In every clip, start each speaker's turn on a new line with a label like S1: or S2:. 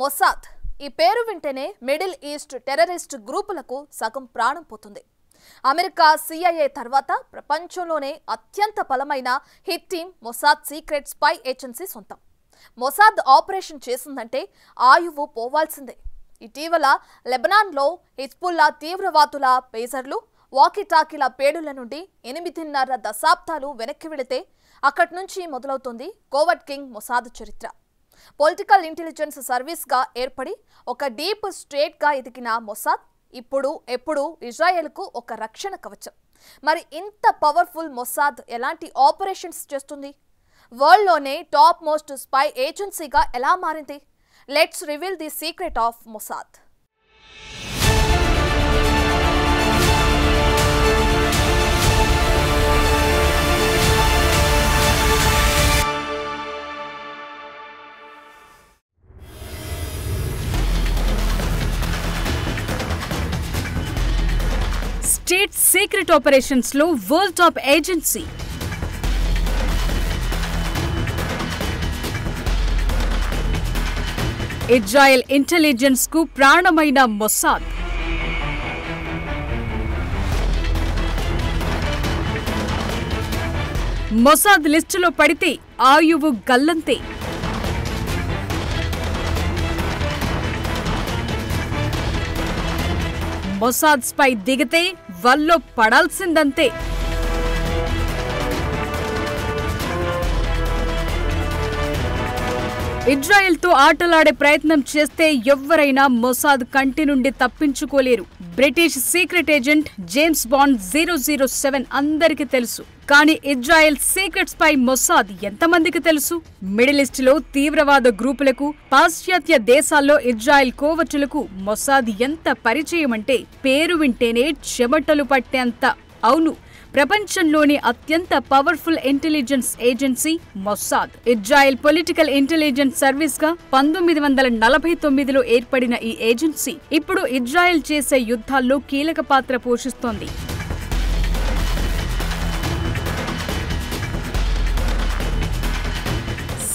S1: Mossad ఈ పేరు వింటేనే మిడిల్ ఈస్ట్ టెర్రరిస్ట్ గ్రూపులకు సగం ప్రాణం పోతుంది. అమెరికా CIA తర్వాత ప్రపంచంలోనే అత్యంత బలమైన hit team Mossad secret spy agency సొంతం. మొసాద్ ఆపరేషన్ చేసిందంటే ఆయువు పోవాల్సిందే. ఇటీవల లెబనాన్లో హిజ్బుల్లా తీవ్రవాదుల పేజర్లు వాకీటాకీల పేడుల నుండి 8.5 దశాబ్దాలు వెనక్కి వెళితే అక్కడి నుంచి మొదలవుతుంది కోవర్ట్ కింగ్ మొసాద్ చరిత్ర. పొలిటికల్ ఇంటెలిజెన్స్ సర్వీస్గా ఏర్పడి ఒక డీప్ స్టేట్గా ఎదిగిన మొసాద్ ఎప్పుడు ఇజ్రాయెల్కు ఒక రక్షణ కవచం. మరి ఇంత పవర్ఫుల్ మొసాద్ ఎలాంటి ఆపరేషన్స్ చేస్తుంది? వరల్డ్లోనే టాప్ మోస్ట్ స్పై ఏజెన్సీగా ఎలా మారింది? Let's reveal the secret of Mossad.
S2: State secret operations లో world top agency. Israel intelligence కు ప్రాణమైన మొసాద్. మొసాద్ లిస్టులో పడితే ఆయువు గల్లంతే. మొసాద్ స్పై దిగితే వల్లో పడాల్సిందంతే. ఇజ్రాయెల్తో ఆటలాడే ప్రయత్నం చేస్తే ఎవ్వరైనా మొసాద్ కంటి నుండి తప్పించుకోలేరు. British secret agent James Bond 007 అందరికీ తెలుసు. కానీ ఇజ్రాయెల్ సీక్రెట్ స్పై మొసాద్ ఎంతమందికి తెలుసు? మిడిల్ ఈస్ట్ లో తీవ్రవాద గ్రూపులకు, పాశ్చాత్య దేశాల్లో ఇజ్రాయెల్ కోవర్టులకు మొసాద్ ఎంత పరిచయం అంటే పేరు వింటేనే చెమటలు పట్టేంత. అవును, ప్రపంచంలోని అత్యంత powerful intelligence agency Mossad. Israel political intelligence service గా 1949లో ఏర్పడిన ఈ ఏజెన్సీ ఇప్పుడు ఇజ్రాయెల్ చేసే యుద్ధాల్లో కీలక పాత్ర పోషిస్తోంది.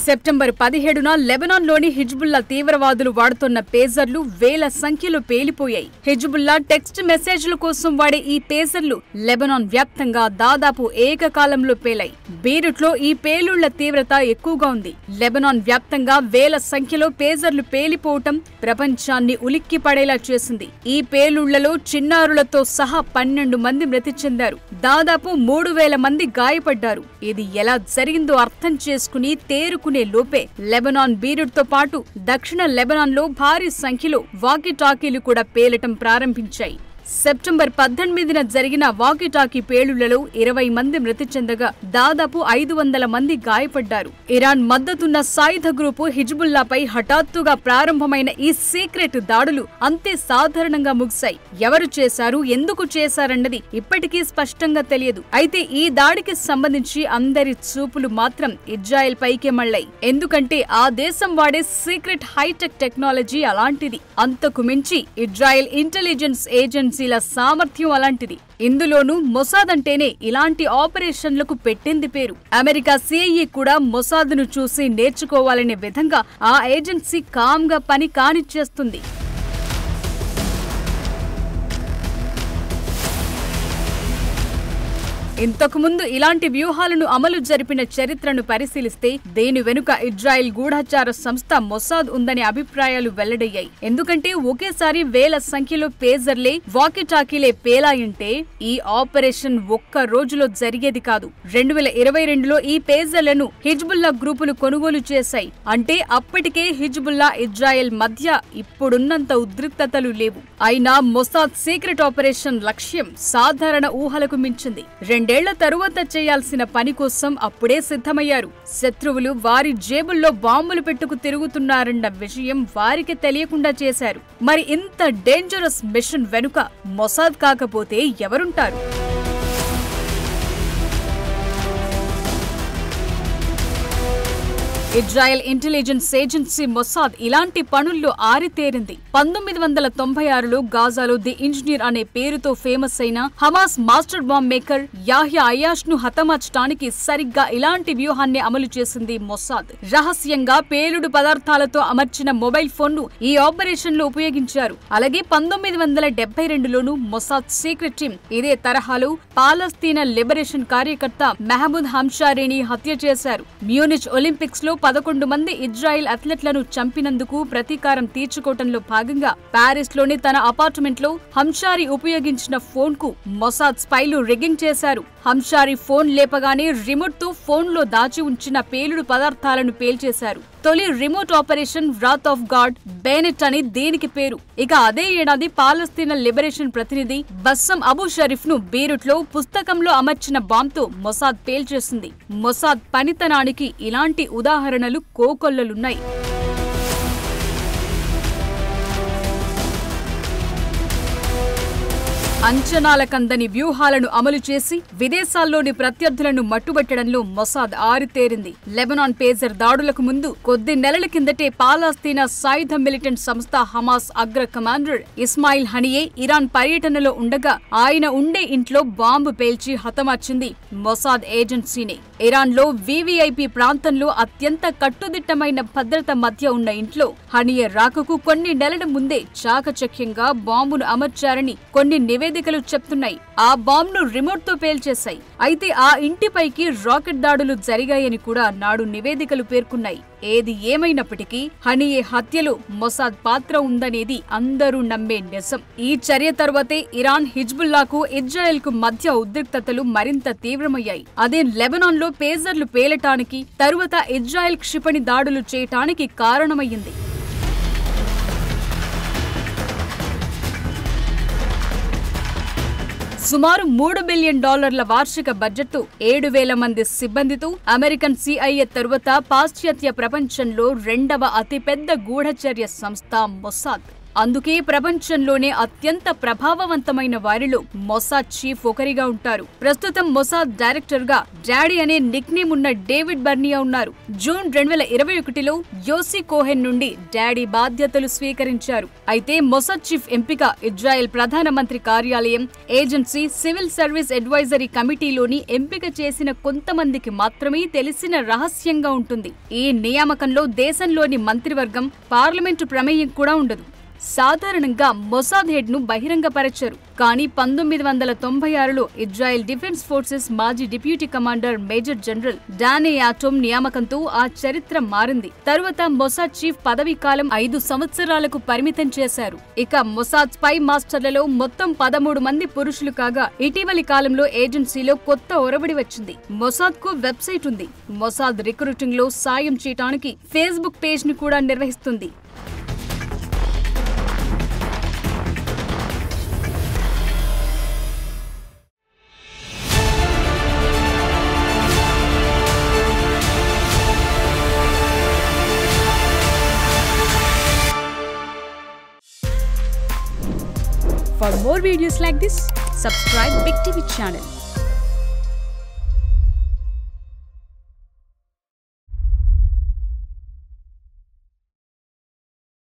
S2: సెప్టెంబర్ 17న లెబనాన్లోని హిజ్బుల్లా తీవ్రవాదులు వాడుతున్న పేజర్లు వేల సంఖ్యలో పేలిపోయాయి. హిజ్బుల్లా టెక్స్ట్ మెసేజ్ల కోసం వాడే ఈ పేజర్లు లెబనాన్ వ్యాప్తంగా దాదాపు ఏకకాలంలో పేలాయి. బీరుట్లో ఈ పేలుళ్ల తీవ్రత ఎక్కువగా ఉంది. లెబనాన్ వ్యాప్తంగా వేల సంఖ్యలో పేజర్లు పేలిపోవటం ప్రపంచాన్ని ఉలిక్కి పడేలా చేసింది. ఈ పేలుళ్లలో చిన్నారులతో సహా 12 మంది మృతి చెందారు. దాదాపు 3000 మంది గాయపడ్డారు. ఇది ఎలా జరిగిందో అర్థం చేసుకుని తేరుకునే లోపే లెబనాన్ బీరుట్తో పాటు దక్షిణ లెబనాన్లో భారీ సంఖ్యలో వాకీటాకీలు కూడా పేలటం ప్రారంభించాయి. సెప్టెంబర్ 18న జరిగిన వాకీటాకీ పేలుళ్లలో 20 మంది మృతి చెందగా దాదాపు 500 మంది గాయపడ్డారు. ఇరాన్ మద్దతున్న సాయుధ గ్రూపు హిజ్బుల్లాపై హఠాత్తుగా ప్రారంభమైన ఈ సీక్రెట్ దాడులు అంతే సాధారణంగా ముగిశాయి. ఎవరు చేశారు, ఎందుకు చేశారన్నది ఇప్పటికీ స్పష్టంగా తెలియదు. అయితే ఈ దాడికి సంబంధించి అందరి చూపులు మాత్రం ఇజ్రాయెల్ పైకే మళ్లాయి. ఎందుకంటే ఆ దేశం వాడే సీక్రెట్ హైటెక్ టెక్నాలజీ అలాంటిది. అంతకు మించి ఇజ్రాయెల్ ఇంటెలిజెన్స్ ఏజెన్సీ సామర్థ్యం అలాంటిది. ఇందులోనూ మొసాద్ అంటేనే ఇలాంటి ఆపరేషన్లకు పెట్టింది పేరు. అమెరికా CIA కూడా మొసాద్ను చూసి నేర్చుకోవాలనే విధంగా ఆ ఏజెన్సీ కామ్గా పని కానిచ్చేస్తుంది. ఇంతకుముందు ఇలాంటి వ్యూహాలను అమలు జరిపిన చరిత్రను పరిశీలిస్తే దేని వెనుక ఇజ్రాయెల్ గూఢచార సంస్థ మొసాద్ ఉందనే అభిప్రాయాలు వెల్లడయ్యాయి. ఎందుకంటే ఒకేసారి వేల సంఖ్యలో పేజర్లే, వాకీటాకీలే పేలాయంటే ఈ ఆపరేషన్ ఒక్క రోజులో జరిగేది కాదు. 2022లో ఈ పేజర్లను హిజ్బుల్లా గ్రూపులు కొనుగోలు చేశాయి. అంటే అప్పటికే హిజ్బుల్లా, ఇజ్రాయెల్ మధ్య ఇప్పుడున్నంత ఉద్రిక్తతలు లేవు. అయినా మొసాద్ సీక్రెట్ ఆపరేషన్ లక్ష్యం సాధారణ ఊహలకు మించింది. 2 ఏళ్ల తరువాత చేయాల్సిన పని కోసం అప్పుడే సిద్ధమయ్యారు. శత్రువులు వారి జేబుల్లో బాంబులు పెట్టుకు తిరుగుతున్నారన్న విషయం వారికి తెలియకుండా చేశారు. మరి ఇంత డేంజరస్ మిషన్ వెనుక మొసాద్ కాకపోతే ఎవరుంటారు? ఇజ్రాయెల్ ఇంటెలిజెన్స్ ఏజెన్సీ మొసాద్ ఇలాంటి పనుల్లో ఆరితేరింది. 1996లో గాజాలో ది ఇంజనీర్ అనే పేరుతో ఫేమస్ అయిన Hamas master bomb maker Yahya Ayyash ను హతమార్చడానికి సరిగ్గా ఇలాంటి వ్యూహాన్ని అమలు చేసింది మొసాద్. రహస్యంగా పేలుడు పదార్థాలతో అమర్చిన మొబైల్ ఫోన్ ను ఈ ఆపరేషన్ లో ఉపయోగించారు. అలాగే 1972లోనూ మొసాద్ సీక్రెట్ టీం ఇదే తరహాలో పాలస్తీనా లిబరేషన్ కార్యకర్త మెహమూద్ హంషారీని హత్య చేశారు. మ్యూనిచ్ ఒలింపిక్స్ లో 11 మంది ఇజ్రాయెల్ అథ్లెట్లను చంపినందుకు ప్రతీకారం తీర్చుకోవటంలో భాగంగా పారిస్ లోని తన అపార్ట్మెంట్ లో హంషారీ ఉపయోగించిన ఫోన్ కు మొసాద్ స్పైలు రిగ్గింగ్ చేశారు. హంషారీ ఫోన్ లేపగానే రిమోట్ తో ఫోన్ లో దాచి ఉంచిన పేలుడు పదార్థాలను పేల్చేశారు. తొలి remote operation wrath of God Bennett అని దీనికి పేరు. ఇక అదే ఏడాది పాలస్తీనా లిబరేషన్ ప్రతినిధి బస్సం అబూ షరీఫ్ ను బీరుట్ లో పుస్తకంలో అమర్చిన బాంబ్ తో మొసాద్ పేల్చేసింది. మొసాద్ పనితనానికి ఇలాంటి ఉదాహరణలు కోకొల్లలున్నాయి. అంచనాలకందని వ్యూహాలను అమలు చేసి విదేశాల్లోని ప్రత్యర్థులను మట్టుబెట్టడంలో మొసాద్ ఆరితేరింది. లెబనాన్ పేజర్ దాడులకు ముందు కొద్ది నెలల కిందటే పాలస్తీనా సాయుధ మిలిటెంట్ సంస్థ హమాస్ అగ్ర కమాండర్ ఇస్మాయిల్ హనియే ఇరాన్ పర్యటనలో ఉండగా ఆయన ఉండే ఇంట్లో బాంబు పేల్చి హతమార్చింది మొసాద్ ఏజెన్సీనే. ఇరాన్ లో వివిఐపి ప్రాంతంలో అత్యంత కట్టుదిట్టమైన భద్రత మధ్య ఉన్న ఇంట్లో హనియే రాకకు కొన్ని నెలల ముందే చాకచక్యంగా బాంబును అమర్చారని కొన్ని నివేదికలు చెప్తున్నాయి. ఆ బాంబును రిమోట్ తో పేల్చేశాయి. అయితే ఆ ఇంటిపైకి రాకెట్ దాడులు జరిగాయని కూడా నాడు నివేదికలు పేర్కొన్నాయి. ఏది ఏమైనప్పటికీ హనియే హత్యలో మొసాద్ పాత్ర ఉందనేది అందరూ నమ్మే నిజం. ఈ చర్య తర్వాతే ఇరాన్ హిజ్బుల్లాకు ఇజ్రాయెల్ కు మధ్య ఉద్రిక్తతలు మరింత తీవ్రమయ్యాయి. అదే లెబనాన్ లో పేజర్లు పేలటానికి తరువాత ఇజ్రాయెల్ క్షిపణి దాడులు చేయటానికి కారణమయ్యింది. సుమారు $3 బిలియన్ వార్షిక బడ్జెట్తో 7,000 మంది సిబ్బందితో అమెరికన్ CIA తరువాత పాశ్చాత్య ప్రపంచంలో రెండవ అతిపెద్ద గూఢచర్య సంస్థ మొసాద్. అందుకే ప్రపంచంలోనే అత్యంత ప్రభావవంతమైన వారిలో మొసాద్ చీఫ్ ఒకరిగా ఉంటారు. ప్రస్తుతం మొసాద్ డైరెక్టర్ గా డాడీ అనే నిక్ నేమ్ ఉన్న డేవిడ్ బర్నియా ఉన్నారు. జూన్ 2021లో యోసి కోహెన్ నుండి డాడీ బాధ్యతలు స్వీకరించారు. అయితే మొసాద్ చీఫ్ ఎంపిక ఇజ్రాయెల్ ప్రధానమంత్రి కార్యాలయం, ఏజెన్సీ, సివిల్ సర్వీస్ అడ్వైజరీ కమిటీలోని ఎంపిక చేసిన కొంతమందికి మాత్రమే తెలిసిన రహస్యంగా ఉంటుంది. ఈ నియామకంలో దేశంలోని మంత్రివర్గం, పార్లమెంటు ప్రమేయం కూడా ఉండదు. సాధారణంగా మొసాద్ హెడ్ ను బహిరంగపరచరు. కానీ 1996లో ఇజ్రాయెల్ డిఫెన్స్ ఫోర్సెస్ మాజీ డిప్యూటీ కమాండర్ మేజర్ జనరల్ డానే యాటోమ్ నియామకంతో ఆ చరిత్ర మారింది. తరువాత మొసాద్ చీఫ్ పదవీ కాలం 5 సంవత్సరాలకు పరిమితం చేశారు. ఇక మొసాద్ స్పై మాస్టర్లలో మొత్తం 13 మంది పురుషులు కాగా ఇటీవలి కాలంలో ఏజెన్సీలో కొత్త ఒరబడి వచ్చింది. మొసాద్ కు వెబ్సైట్ ఉంది. మొసాద్ రిక్రూటింగ్ లో సాయం చేయడానికి ఫేస్బుక్ పేజ్ ని కూడా నిర్వహిస్తుంది. For more videos like this, subscribe Big TV channel.